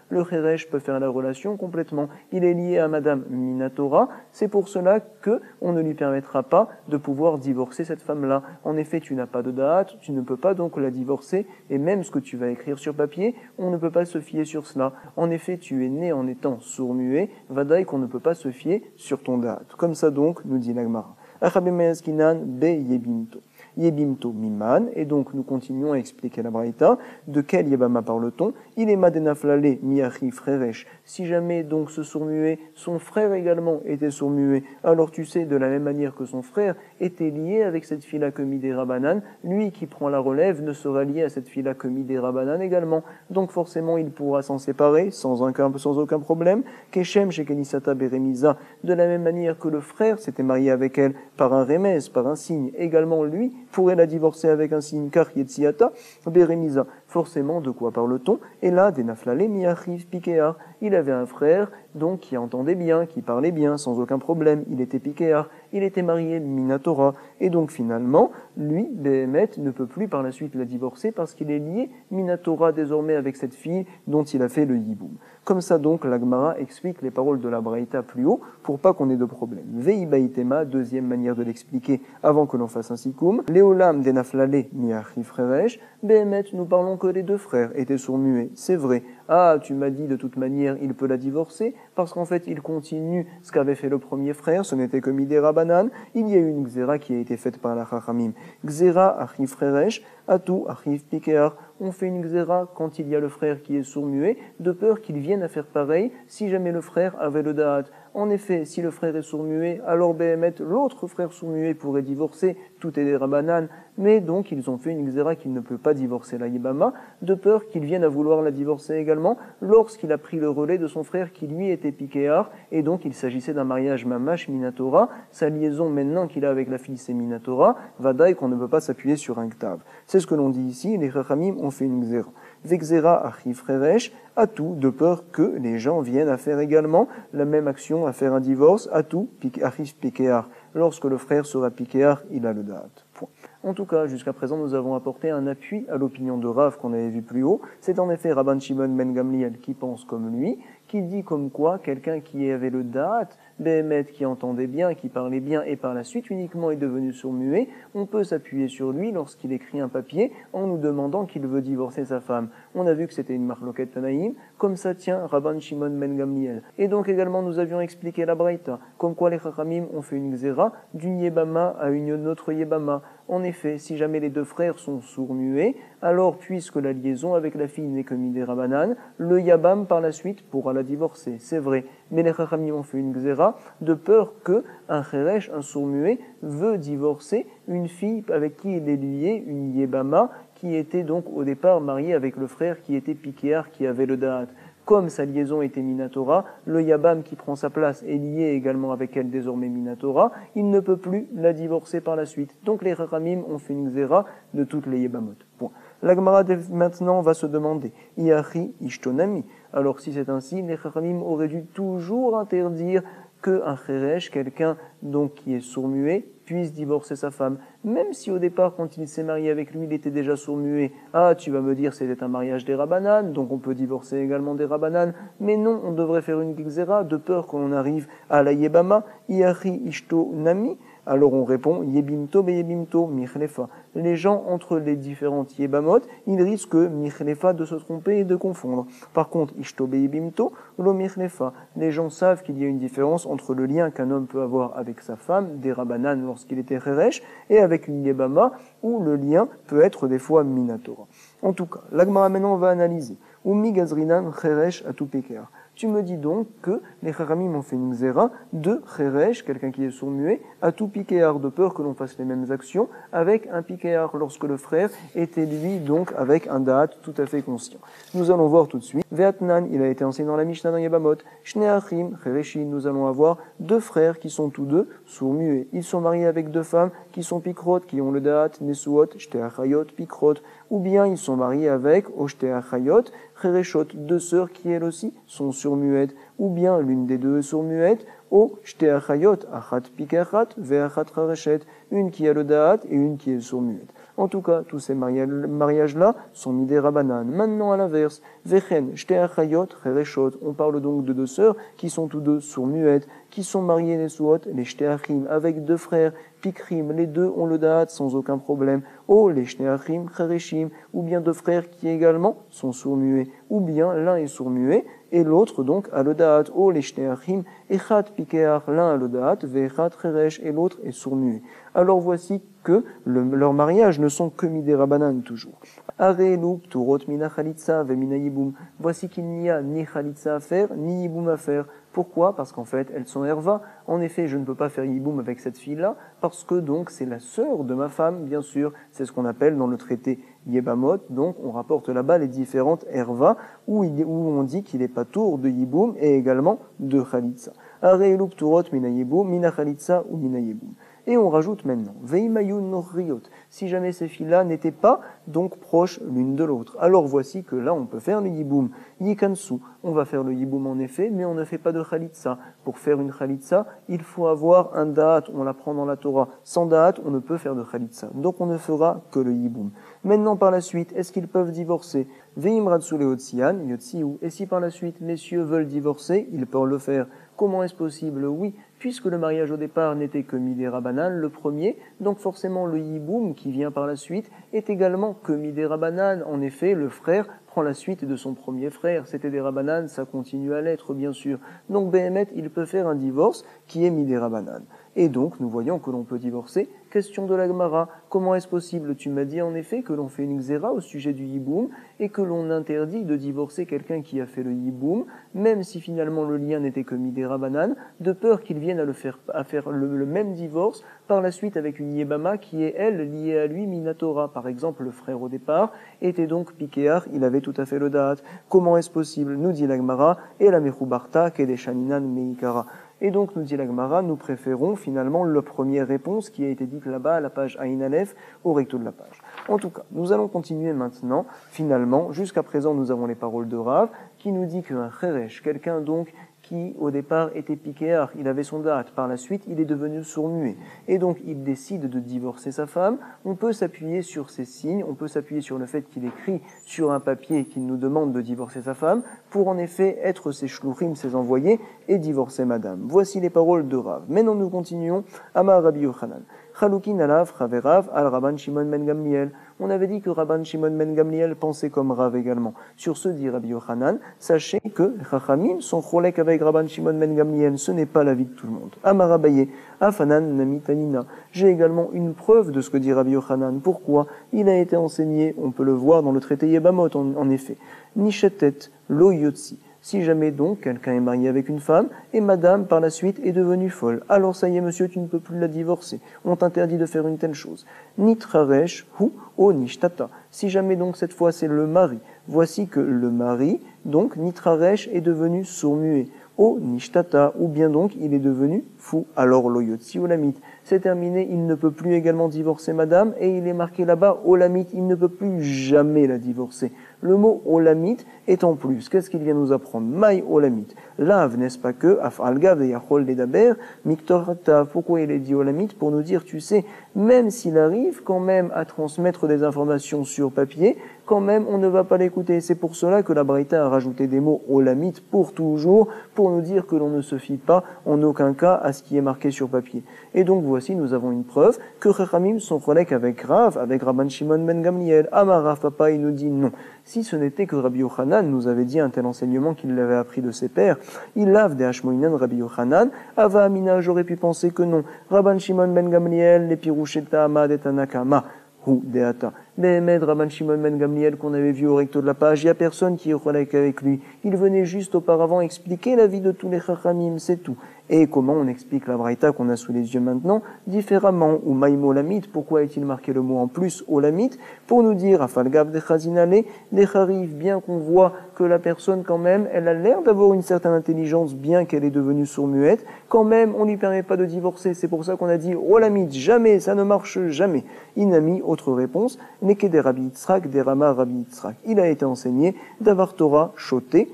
S1: Le Cheresh peut faire la relation complètement. Il est lié à madame Minatora, c'est pour cela que on ne lui permettra pas de pouvoir divorcer cette femme-là. En effet, tu n'as pas de date, tu ne peux pas donc la divorcer, et même ce que tu vas écrire sur papier, on ne peut pas se fier sur cela. En effet, tu es né en étant sourd-muet, vadaï qu'on ne peut pas se fier sur ton date. Comme ça donc, nous dit l'Agmara. Achabe Mayaskinan be yebimto. Yebimto miman, et donc nous continuons à expliquer la braïta. De quel yebama parle-t-on? Il est madenaflale miachi fréresh. Si jamais donc ce sourd-muet, son frère également était sourd-muet, alors tu sais, de la même manière que son frère était lié avec cette fille-là que Midé Rabanan, lui qui prend la relève ne sera lié à cette fille-là que Midé Rabanan également. Donc forcément il pourra s'en séparer sans aucun problème. Keshem chez Kenisata Beremiza, de la même manière que le frère s'était marié avec elle par un remez, par un signe, également lui pourrait la divorcer avec un signe car Yetsiata Beremiza. Forcément, de quoi parle-t-on? Et là, des naflalé miachiv pikéar. Il avait un frère, donc, qui entendait bien, qui parlait bien, sans aucun problème. Il était pikéar. Il était marié Minatora. Et donc, finalement, lui, Béhémet, ne peut plus par la suite la divorcer parce qu'il est lié Minatora désormais avec cette fille dont il a fait le yiboum. Comme ça, donc, l'Agmara explique les paroles de la Braïta plus haut pour pas qu'on ait de problème. Veibaïtema, deuxième manière de l'expliquer avant que l'on fasse un sikoum. Léolam des naflalé miachiv freresh. Béhémet, nous parlons que les deux frères étaient sourds-muets. C'est vrai. Ah, tu m'as dit de toute manière, il peut la divorcer, parce qu'en fait, il continue ce qu'avait fait le premier frère, ce n'était que Midé Rabanan. Il y a eu une xéra qui a été faite par la Chachamim. Xéra achiv freresh, atou achiv pikear. On fait une xéra quand il y a le frère qui est sourd-muet, de peur qu'il vienne à faire pareil si jamais le frère avait le da'at. En effet, si le frère est sourd-muet, alors Béhémet, l'autre frère sourd-muet, pourrait divorcer, tout est des Rabanan, mais donc ils ont fait une xéra qu'il ne peut pas divorcer la Yibama, de peur qu'il vienne à vouloir la divorcer également, lorsqu'il a pris le relais de son frère qui lui était pikéar, et donc il s'agissait d'un mariage mamash minatora, sa liaison maintenant qu'il a avec la fille c'est minatora, vadaï qu'on ne peut pas s'appuyer sur un ktav. C'est ce que l'on dit ici, les Chachamim ont fait une xéra. Vexera achiv freresh, à tout, de peur que les gens viennent à faire également la même action, à faire un divorce, à tout, achiv pikéar. Lorsque le frère sera pikéar, il a le date. Point. En tout cas, jusqu'à présent, nous avons apporté un appui à l'opinion de Rav qu'on avait vu plus haut. C'est en effet Rabban Shimon ben Gamliel qui pense comme lui, qui dit comme quoi quelqu'un qui avait le date, Béhémet qui entendait bien, qui parlait bien et par la suite uniquement est devenu sourd-muet, on peut s'appuyer sur lui lorsqu'il écrit un papier en nous demandant qu'il veut divorcer sa femme. On a vu que c'était une marloquette Tanaïm, comme ça tient Rabban Shimon ben Gamliel. Et donc également nous avions expliqué la Braïta, comme quoi les Chachamim ont fait une xéra d'une Yébama à une autre Yébama. En effet, si jamais les deux frères sont sourds-muets, alors puisque la liaison avec la fille n'est que Midé Rabanan, le Yabam par la suite pourra la divorcer, c'est vrai. Mais les Chachamim ont fait une xéra de peur que un Cheresh, un sourd-muet, veut divorcer une fille avec qui il est lié, une Yébama, qui était donc au départ mariée avec le frère qui était pikéar, qui avait le da'at. Comme sa liaison était Minatora, le Yabam qui prend sa place est lié également avec elle désormais Minatora, il ne peut plus la divorcer par la suite. Donc les Chachamim ont fait une xéra de toutes les Yebamot. Point. La Gemara maintenant va se demander, Iachi Ishtonami. Alors si c'est ainsi, les Chachamim auraient dû toujours interdire qu'un Cheresh, quelqu'un donc qui est sourd-muet, puisse divorcer sa femme. Même si au départ, quand il s'est marié avec lui, il était déjà sourd-muet. Ah, tu vas me dire, c'était un mariage des Rabanan, donc on peut divorcer également des Rabanan. Mais non, on devrait faire une xéra de peur qu'on arrive à la Yebama, Iachi Ishto Nami. Alors on répond, Yebimto be Yebimto, Michlefa. Les gens, entre les différentes Yebamot, ils risquent, Michlefa, de se tromper et de confondre. Par contre, Ishto be Yebimto, lo Michlefa. Les gens savent qu'il y a une différence entre le lien qu'un homme peut avoir avec sa femme, des Rabanan lorsqu'il était Cheresh, et avec une Yebama, où le lien peut être des fois Minatora. En tout cas, l'Agmara maintenant va analyser. ou mi gazrinan cheresh atu pekear. Tu me dis donc que les Chachamim ont fait une xéra de cheresh, quelqu'un qui est sourd-muet, à tout piquéar, de peur que l'on fasse les mêmes actions avec un piquéar, lorsque le frère était lui donc avec un da'at tout à fait conscient. Nous allons voir tout de suite. Ve'atnan, il a été enseigné dans la Mishnah dans Yebamot. Shnei achim chereshin, nous allons avoir deux frères qui sont tous deux sourds-muets. Ils sont mariés avec deux femmes qui sont pikrot, qui ont le da'at, nesuot, shtei achayot, pikrot, ou bien ils sont mariés avec oshtei achayot, chereshot, deux sœurs qui elles aussi sont sourds-muettes, ou bien l'une des deux est sourd-muette, o shtei achayot, achat pikachat, ve'achat chereshet, une qui a le da'at et une qui est sourd-muette. En tout cas, tous ces mariages-là sont midé rabanan. Maintenant, à l'inverse, vechen, shtei achayot, chereshot, on parle donc de deux sœurs qui sont tous deux sourds-muettes, qui sont mariées les suot, les shtei achim, avec deux frères, pikrim, les deux ont le da'at sans aucun problème, oh, les shnei achim, chereshim, ou bien deux frères qui également sont sourds-muets, ou bien l'un est sourd-muet, et l'autre donc a le da'at, oh, les shnei achim, echat pikeach, l'un a le da'at, ve'echat cheresh, et l'autre est sourd-muet. Alors voici que leurs mariages ne sont que midé rabanan toujours. Arelu pturot mina chalitza ve mina yiboum. Voici qu'il n'y a ni chalitza à faire, ni yiboum à faire. Pourquoi? Parce qu'en fait, elles sont erva. En effet, je ne peux pas faire yiboum avec cette fille-là, parce que donc c'est la sœur de ma femme, bien sûr. C'est ce qu'on appelle dans le traité Yebamot. Donc on rapporte là-bas les différentes erva, où on dit qu'il est pas tour de yiboum et également de chalitza. Arelu pturot mina yiboum, mina chalitza ou mina yiboum. Et on rajoute maintenant, Veimayun Norriot, si jamais ces filles-là n'étaient pas donc proches l'une de l'autre. Alors voici que là on peut faire le yiboum. Yikansu, on va faire le yiboum en effet, mais on ne fait pas de khalitsa. Pour faire une khalitsa, il faut avoir un da'at, on l'apprend dans la Torah. Sans da'at, on ne peut faire de khalitsa. Donc on ne fera que le yiboum. Maintenant par la suite, est-ce qu'ils peuvent divorcer? Veim Ratsule Otsian, Yotsiu, et si par la suite messieurs veulent divorcer, ils peuvent le faire. Comment est-ce possible? Oui, puisque le mariage au départ n'était que midé rabanan, le premier, donc forcément le yiboum qui vient par la suite est également que midé rabanan. En effet, le frère prend la suite de son premier frère. C'était des rabanan, ça continue à l'être, bien sûr. Donc Béhémet, il peut faire un divorce qui est midé rabanan. Et donc, nous voyons que l'on peut divorcer. Question de la Gemara, comment est-ce possible? Tu m'as dit en effet que l'on fait une xéra au sujet du yiboum et que l'on interdit de divorcer quelqu'un qui a fait le yiboum, même si finalement le lien n'était que midé rabanan, de peur qu'il vienne à faire le même divorce par la suite avec une yébama qui est, elle, liée à lui, minatora. Par exemple, le frère au départ était donc pikéar, il avait tout à fait le da'at. Comment est-ce possible? Nous dit la Gemara, et la mechubarta, kedeshaninan meikara. Et donc, nous dit la Gemara, nous préférons finalement la première réponse qui a été dite là-bas à la page Aïn Aleph, au recto de la page. En tout cas, nous allons continuer maintenant, finalement. Jusqu'à présent, nous avons les paroles de Rav, qui nous dit qu'un cheresh, quelqu'un donc qui au départ était pikéar, il avait son da'at, par la suite il est devenu sourd-muet, et donc il décide de divorcer sa femme, on peut s'appuyer sur ces signes, on peut s'appuyer sur le fait qu'il écrit sur un papier qu'il nous demande de divorcer sa femme, pour en effet être ses shluchim, ses envoyés, et divorcer madame. Voici les paroles de Rav. Maintenant nous continuons, Amar Rabbi Yochanan. Chalukin alav, Raverav, al Rabban Shimon ben Gamliel. On avait dit que Rabban Shimon ben Gamliel pensait comme Rav également. Sur ce, dit Rabbi Yochanan, sachez que Chachamim sont cholek avec Rabban Shimon ben Gamliel. Ce n'est pas l'avis de tout le monde. Amar Abaye, Afanan namitanina. J'ai également une preuve de ce que dit Rabbi Yochanan. Pourquoi? Il a été enseigné, on peut le voir dans le traité Yebamot en effet. Nishetet lo yotzi. Si jamais donc quelqu'un est marié avec une femme et madame par la suite est devenue folle, alors ça y est monsieur, tu ne peux plus la divorcer. On t'interdit de faire une telle chose. Nitraresh hu o nishtata. Si jamais donc cette fois c'est le mari, voici que le mari, donc nitraresh, est devenu sourd-muet. O nishtata, ou bien donc il est devenu fou. Alors loyotsi olamit, c'est terminé, il ne peut plus également divorcer madame, et il est marqué là-bas olamit, il ne peut plus jamais la divorcer. Le mot olamit est en plus. Qu'est-ce qu'il vient nous apprendre? Maï olamit. Lave, n'est-ce pas que, afalgav et yachol ledaber, miktorata. Pourquoi il est dit olamit? Pour nous dire, tu sais, même s'il arrive quand même à transmettre des informations sur papier, quand même on ne va pas l'écouter. C'est pour cela que la Braïta a rajouté des mots olamit pour toujours, pour nous dire que l'on ne se fie pas en aucun cas à ce qui est marqué sur papier. Et donc voici, nous avons une preuve que Chachamim sont cholek avec Rav, avec Rabban Shimon ben Gamliel. Amar Rav Papa, il nous dit non. Si ce n'était que Rabbi Yochanan nous avait dit un tel enseignement qu'il l'avait appris de ses pères, il lave des Hashmoinan Rabbi Yochanan, Ava Amina, j'aurais pu penser que non. Rabban Shimon ben Gamliel, les Piroucheta Amad et Tanakama, ou Deata. Behemed Rabban Shimon ben Gamliel qu'on avait vu au recto de la page, il n'y a personne qui est relègue avec lui. Il venait juste auparavant expliquer la vie de tous les chachamim, c'est tout. Et comment on explique la braïta qu'on a sous les yeux maintenant différemment, ou maïm olamit, pourquoi est-il marqué le mot en plus olamit, pour nous dire, afalgav de chazinale, des charif, bien qu'on voit que la personne quand même, elle a l'air d'avoir une certaine intelligence, bien qu'elle est devenue sourd-muette, quand même on lui permet pas de divorcer, c'est pour ça qu'on a dit olamit, jamais, ça ne marche jamais. Inami, autre réponse, neke des Rabbi Yitzhak, des Rama Rabbi Yitzhak. Il a été enseigné d'avar Torah shoté,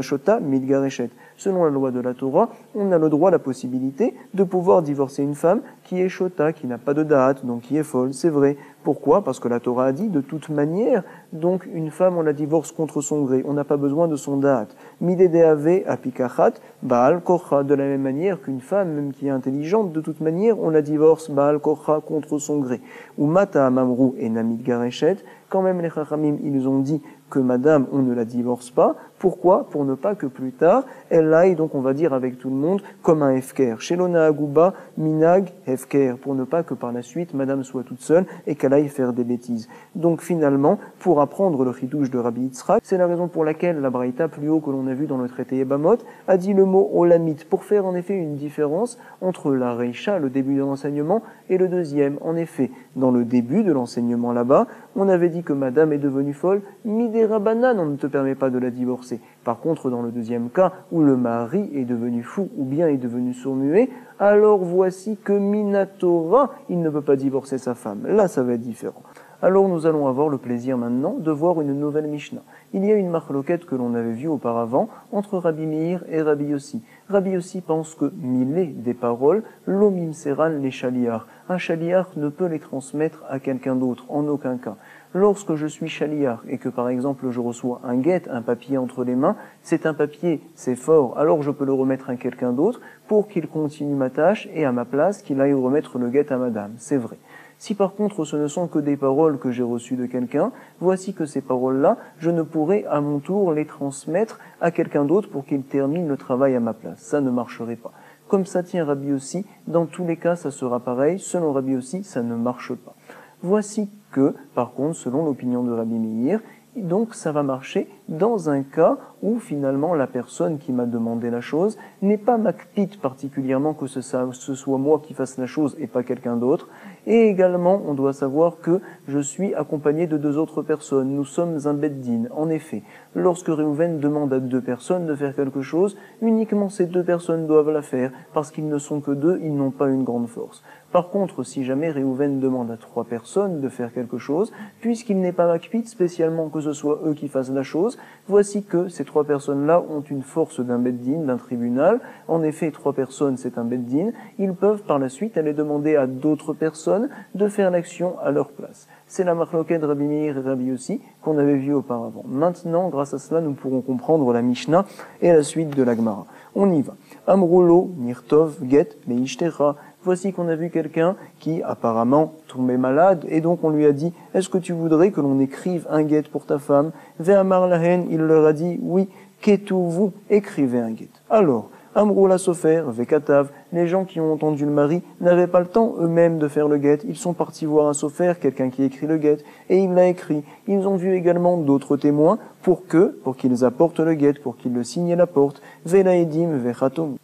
S1: shota midgareshet. Selon la loi de la Torah, on a le droit, la possibilité de pouvoir divorcer une femme qui est shota, qui n'a pas de date, donc qui est folle, c'est vrai. Pourquoi ? Parce que la Torah a dit, de toute manière, donc une femme, on la divorce contre son gré, on n'a pas besoin de son date. Midedeave apikachat, baal kocha, de la même manière qu'une femme, même qui est intelligente, de toute manière, on la divorce, baal kocha, contre son gré. Ou mata amamru et namid gareshet, quand même les chachamim, ils ont dit que madame, on ne la divorce pas. Pourquoi ? Pour ne pas que plus tard, elle aille, donc on va dire avec tout le monde, comme un hefker. Shelona aguba, minag, hefker. Pour ne pas que par la suite, madame soit toute seule et qu'elle aille faire des bêtises. Donc finalement, pour apprendre le chidouche de Rabbi Yitzhak, c'est la raison pour laquelle la braïta plus haut que l'on a vu dans le traité Yebamot a dit le mot olamit, pour faire en effet une différence entre la reisha, le début de l'enseignement, et le deuxième. En effet, dans le début de l'enseignement là-bas, on avait dit que madame est devenue folle, midé rabanan, on ne te permet pas de la divorcer. Par contre, dans le deuxième cas, où le mari est devenu fou ou bien est devenu sourd-muet, alors voici que minatora, il ne peut pas divorcer sa femme. Là, ça va être différent. Alors nous allons avoir le plaisir maintenant de voir une nouvelle Mishnah. Il y a une marloquette que l'on avait vue auparavant entre Rabbi Meir et Rabbi Yossi. Rabbi Yossi pense que milé des paroles, l'omim seran les chaliar. Un chaliar ne peut les transmettre à quelqu'un d'autre, en aucun cas. Lorsque je suis chaliar et que par exemple je reçois un guet, un papier entre les mains, c'est un papier, c'est fort, alors je peux le remettre à quelqu'un d'autre pour qu'il continue ma tâche et à ma place qu'il aille remettre le guet à madame. C'est vrai. Si par contre ce ne sont que des paroles que j'ai reçues de quelqu'un, voici que ces paroles-là, je ne pourrai à mon tour les transmettre à quelqu'un d'autre pour qu'il termine le travail à ma place. Ça ne marcherait pas. Comme ça tient Rabbi Yossi, dans tous les cas ça sera pareil, selon Rabbi Yossi ça ne marche pas. Voici que, par contre, selon l'opinion de Rabbi Meir, donc ça va marcher dans un cas où finalement la personne qui m'a demandé la chose n'est pas makpit particulièrement que ce soit moi qui fasse la chose et pas quelqu'un d'autre. Et également, on doit savoir que je suis accompagné de deux autres personnes. Nous sommes un beddin. En effet, lorsque Réhouven demande à deux personnes de faire quelque chose, uniquement ces deux personnes doivent la faire, parce qu'ils ne sont que deux, ils n'ont pas une grande force. Par contre, si jamais Réhouven demande à trois personnes de faire quelque chose, puisqu'il n'est pas makpit spécialement que ce soit eux qui fassent la chose, voici que ces trois personnes-là ont une force d'un beddin, d'un tribunal. En effet, trois personnes, c'est un beddin. Ils peuvent par la suite aller demander à d'autres personnes de faire l'action à leur place. C'est la marloquette de Rabbi Meir et Rabbi Yossi qu'on avait vu auparavant. Maintenant, grâce à cela, nous pourrons comprendre la Mishnah et la suite de la Gemara. On y va. Amrolo, Nirtov, Get, Meishtecha. Voici qu'on a vu quelqu'un qui, apparemment, tombait malade, et donc on lui a dit, est-ce que tu voudrais que l'on écrive un guet pour ta femme? Ve'amar lahen, il leur a dit, oui, qu'êtes-vous, écrivez un guet. Alors, Amrou la sofer, vekatav, les gens qui ont entendu le mari n'avaient pas le temps eux-mêmes de faire le guet. Ils sont partis voir un sofer, quelqu'un qui écrit le guet, et il l'a écrit. Ils ont vu également d'autres témoins pour qu'ils apportent le guet, pour qu'ils le signent à la porte. Velaedim, vechatom.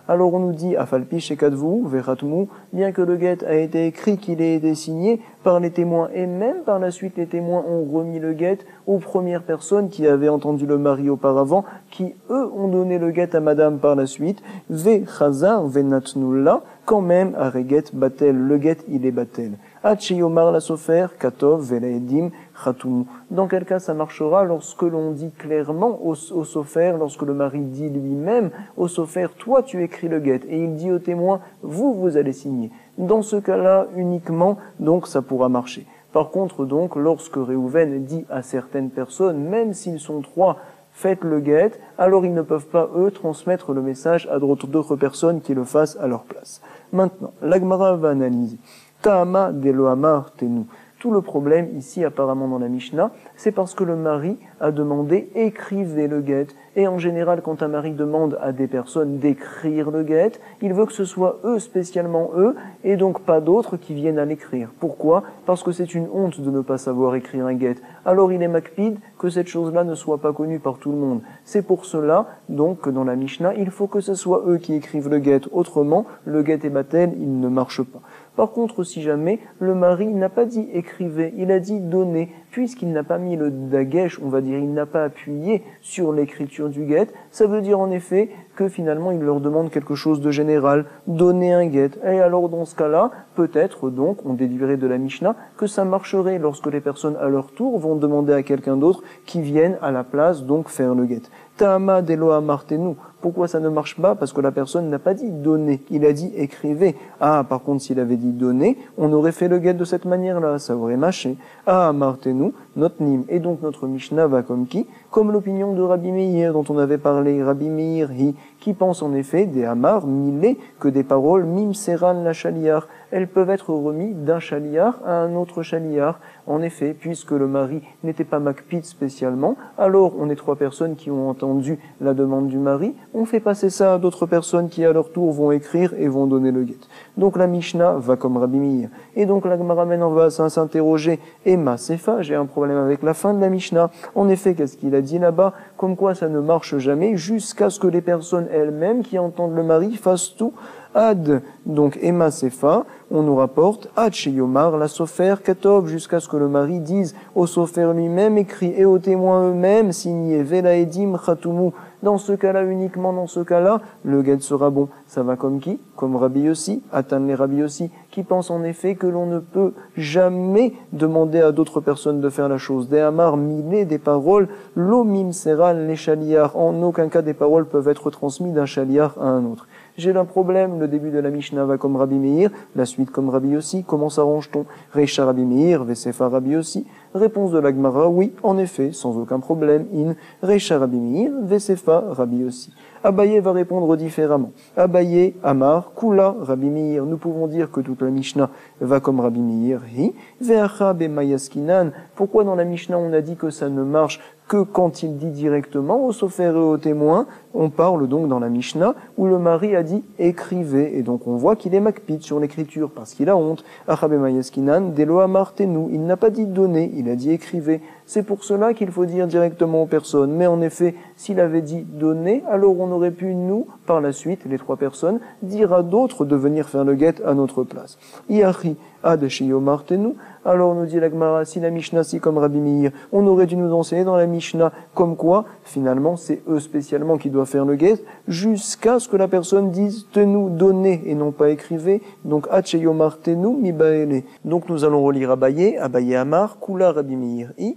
S1: Alors on nous dit, afalpi shekadvu, vechatum, bien que le guet a été écrit, qu'il ait été signé par les témoins, et même par la suite les témoins ont remis le guet aux premières personnes qui avaient entendu le mari auparavant, qui eux ont donné le guet à madame par la suite, ve chazar, venatnulla, quand même, areget batel, le guet il est batel. Hacheyomar la sofer, katov, velaedim, chatumu. Dans quel cas ça marchera? Lorsque l'on dit clairement au sofer, lorsque le mari dit lui-même au sofer, toi tu écris le guet, et il dit aux témoins, vous allez signer. Dans ce cas-là, uniquement, donc ça pourra marcher. Par contre, donc, lorsque Réhouven dit à certaines personnes, même s'ils sont trois, faites le guet, alors ils ne peuvent pas, eux, transmettre le message à d'autres personnes qui le fassent à leur place. Maintenant, l'Agmara va analyser. Ta'ama de lohamar tenu. Tout le problème ici, apparemment dans la Mishnah, c'est parce que le mari a demandé « écrivez le guet ». Et en général, quand un mari demande à des personnes d'écrire le guet, il veut que ce soit eux, spécialement eux, et donc pas d'autres qui viennent à l'écrire. Pourquoi ? Parce que c'est une honte de ne pas savoir écrire un guet. Alors il est makpid que cette chose-là ne soit pas connue par tout le monde. C'est pour cela, donc, que dans la Mishnah, il faut que ce soit eux qui écrivent le guet. Autrement, le guet et batel, il ne marche pas. Par contre, si jamais le mari n'a pas dit écrivez, il a dit donnez, puisqu'il n'a pas mis le dagesh, on va dire, il n'a pas appuyé sur l'écriture du guet, ça veut dire en effet que finalement il leur demande quelque chose de général, donner un guet. Et alors dans ce cas-là, peut-être donc, on déduirait de la Mishnah, que ça marcherait lorsque les personnes à leur tour vont demander à quelqu'un d'autre qui vienne à la place donc faire le guet. Ta'ama deloa martenu. Pourquoi ça ne marche pas ? Parce que la personne n'a pas dit donner, il a dit écrivez. Ah, par contre, s'il avait dit donner, on aurait fait le guet de cette manière-là, ça aurait marché. Ah, martenu, notnim. Et donc notre Mishnah va comme qui ? Comme l'opinion de Rabbi Meir dont on avait parlé, Rabbi Meir hi, qui pense en effet des amar milé que des paroles mim seran la chaliar. Elles peuvent être remises d'un chaliar à un autre chaliar. En effet, puisque le mari n'était pas makpid spécialement, alors on est 3 personnes qui ont entendu la demande du mari, on fait passer ça à d'autres personnes qui à leur tour vont écrire et vont donner le guet. Donc la Mishnah va comme Rabbi Meir. Et donc la Gemara maintenant va s'interroger, Emma Sefa, j'ai un problème avec la fin de la Mishnah. En effet, qu'est-ce qu'il a dit là-bas ? Comme quoi ça ne marche jamais jusqu'à ce que les personnes elles-mêmes qui entendent le mari fassent tout. Ad, donc Emma Sefa, on nous rapporte Ad Sheyomar, la Sofer Katov, jusqu'à ce que le mari dise au Sofer lui-même, écrit, et aux témoins eux-mêmes, signé Velaedim Khatumu. Dans ce cas-là, uniquement dans ce cas-là, le guet sera bon. Ça va comme qui ? Comme Rabbi Yossi, Atan les Rabbi Yossi, qui pense en effet que l'on ne peut jamais demander à d'autres personnes de faire la chose. Des amar milé, des paroles, l'omim seral, les chaliars. En aucun cas des paroles peuvent être transmises d'un chaliar à un autre. J'ai un problème, le début de la Mishnah va comme Rabbi Meir, la suite comme Rabbi Yossi. Comment s'arrange-t-on ? Reisha Rabbi Meir, Vesefa Rabbi Yossi. Réponse de la Gemara, oui, en effet, sans aucun problème. In Reisha Rabbi Meir, Vesefa Rabbi Yossi. Abaye va répondre différemment. Abaye, Amar, Kula, Rabbi Meir. Nous pouvons dire que toute la Mishnah va comme Rabbi Meir. Hi, Ve'acha Bemayaskinan. Pourquoi dans la Mishnah on a dit que ça ne marche que quand il dit directement au sofer et au témoin? On parle donc dans la Mishnah où le mari a dit écrivez. Et donc on voit qu'il est makpid sur l'écriture parce qu'il a honte. Acha Bemayaskinan, Delo Amar Tenu. Il n'a pas dit donner, il a dit écrivez. C'est pour cela qu'il faut dire directement aux personnes. Mais en effet, s'il avait dit donner, alors on aurait pu, nous, par la suite, les 3 personnes, dire à d'autres de venir faire le guet à notre place. Iachi ad sheyomar tenu. Alors nous dit la Gemara, si la Mishnah, si comme Rabbi Meir, on aurait dû nous enseigner dans la Mishnah comme quoi, finalement, c'est eux spécialement qui doivent faire le guet, jusqu'à ce que la personne dise tenu, donnez, et non pas écrivez. Donc ad sheyomar tenu mi baele. Donc nous allons relire Abaye, Abaye Amar, Kula Rabbi Meir i.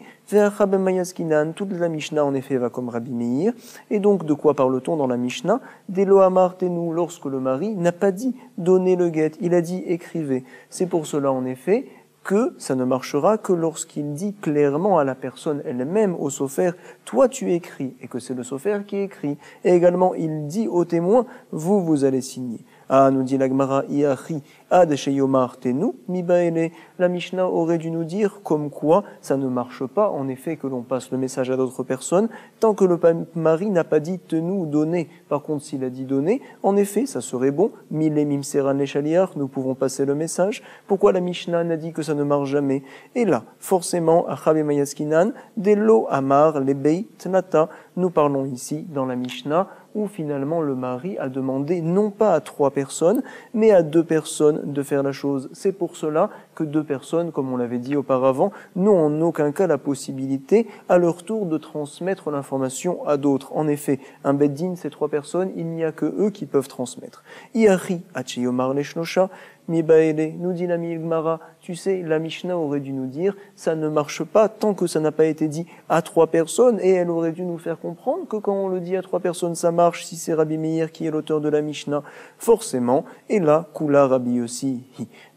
S1: Toute la Mishnah en effet va comme Rabbi Meir. Et donc de quoi parle-t-on dans la Mishnah ? Delo Amar Tenu, lorsque le mari n'a pas dit donner le guet, il a dit écrivez. C'est pour cela en effet que ça ne marchera que lorsqu'il dit clairement à la personne elle-même, au sofer, toi tu écris, et que c'est le sofer qui écrit. Et également il dit au témoin, vous allez signer. Ah, nous dit la Gemara, Iachi, ad sheyomar tenu, mi baele. La Mishnah aurait dû nous dire comme quoi ça ne marche pas, en effet, que l'on passe le message à d'autres personnes, tant que le mari n'a pas dit tenu ou donné. Par contre, s'il a dit donné, en effet, ça serait bon. Mile mim seran les chaliar, nous pouvons passer le message. Pourquoi la Mishnah n'a dit que ça ne marche jamais? Et là, forcément, achabe mayaskinan, delo amar lebei tnata. Nous parlons ici, dans la Mishnah, où finalement le mari a demandé non pas à 3 personnes, mais à 2 personnes de faire la chose. C'est pour cela que 2 personnes, comme on l'avait dit auparavant, n'ont en aucun cas la possibilité, à leur tour, de transmettre l'information à d'autres. En effet, un beddin, ces 3 personnes, il n'y a que eux qui peuvent transmettre. Iari, achiyomar leshnosha, mi baele, nous dit la Gemara, tu sais, la Mishnah aurait dû nous dire, ça ne marche pas tant que ça n'a pas été dit à 3 personnes, et elle aurait dû nous faire comprendre que quand on le dit à 3 personnes, ça marche si c'est Rabbi Meir qui est l'auteur de la Mishnah. Forcément, et là, Kula Rabbi Yossi.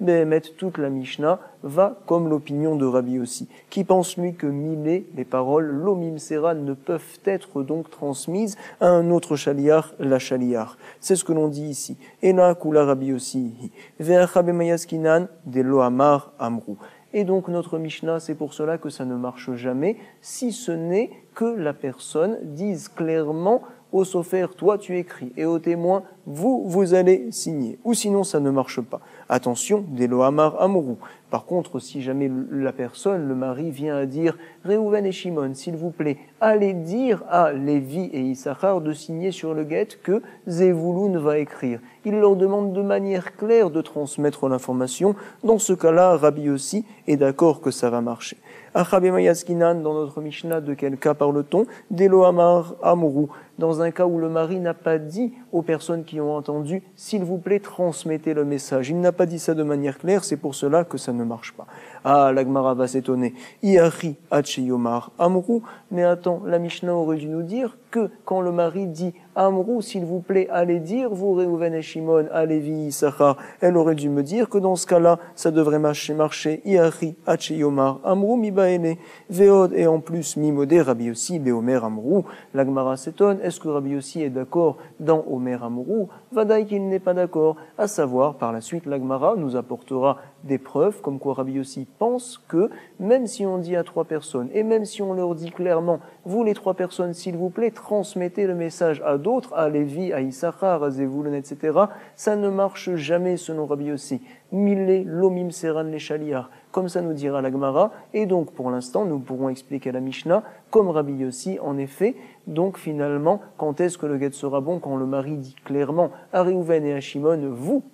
S1: Behemet, toute la Mishnah va comme l'opinion de Rabbi Yossi, qui pense lui que milé, les paroles, l'omim seran, ne peuvent être donc transmises à un autre chaliar, la chaliar. C'est ce que l'on dit ici. Et là, Kula Rabbi Yossi. Ve'acha b'mayaskinan, de lo amar amrou. Et donc notre Mishnah, c'est pour cela que ça ne marche jamais, si ce n'est que la personne dise clairement au sofer, toi tu écris, et au témoin, vous allez signer. Ou sinon ça ne marche pas. Attention, Delohamar Amrou. Par contre, si jamais la personne, le mari, vient à dire Réhouven et Shimon, s'il vous plaît, allez dire à Lévi et Issachar de signer sur le guet que Zevouloun va écrire. Il leur demande de manière claire de transmettre l'information. Dans ce cas-là, Rabbi Yossi est d'accord que ça va marcher. Achabemayazkinan, dans notre Mishnah, de quel cas parle-t-on? Delohamar Amrou. Dans un cas où le mari n'a pas dit aux personnes qui ont entendu, s'il vous plaît, transmettez le message. Il n'a pas dit ça de manière claire, c'est pour cela que ça ne marche pas. Ah, la Gemara va s'étonner. Iari Hacheyomar Amrou. Mais attends, la Mishnah aurait dû nous dire que quand le mari dit Amrou, s'il vous plaît, allez dire, vous Réhouven et Shimon, Lévi, Issachar, elle aurait dû me dire que dans ce cas-là, ça devrait marcher. Iari Hacheyomar Amrou mibaene. Veod et en plus mimodé Rabbi Yossi Beomer Amrou. La Gemara s'étonne. Est-ce que Rabbi Yossi est d'accord dans Omer Amrou? Vadaï qu'il n'est pas d'accord. À savoir, par la suite, la Gemara nous apportera des preuves comme quoi Rabbi Yossi pense que même si on dit à 3 personnes et même si on leur dit clairement, vous les 3 personnes, s'il vous plaît, transmettez le message à d'autres, à Lévi, à Issachar, à Zevouloun, etc., ça ne marche jamais selon Rabbi Yossi. Mille lomim seran les chaliar, comme ça nous dira la Gemara, et donc pour l'instant nous pourrons expliquer la Mishnah comme Rabbi Yossi en effet. Donc finalement, quand est-ce que le guet sera bon? Quand le mari dit clairement à Réhouven et à Shimon,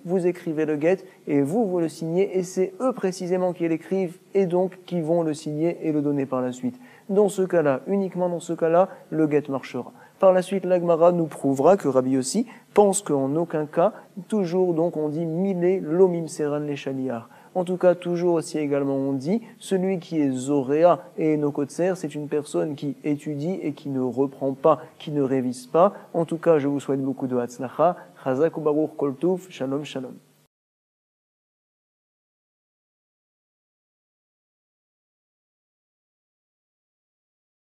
S1: vous écrivez le guet et vous le signez, et c'est eux précisément qui l'écrivent et donc qui vont le signer et le donner par la suite. Dans ce cas-là, uniquement dans ce cas-là, le guet marchera. Par la suite, la Gemara nous prouvera que Rabbi Yossi pense qu'en aucun cas, toujours donc on dit mille lomim seran les chaliar. En tout cas, toujours aussi également on dit, celui qui est Zoréa et Nokotser, c'est une personne qui étudie et qui ne reprend pas, qui ne révise pas. En tout cas, je vous souhaite beaucoup de Hatzlacha. Chazak ubaruch kol touf, shalom shalom.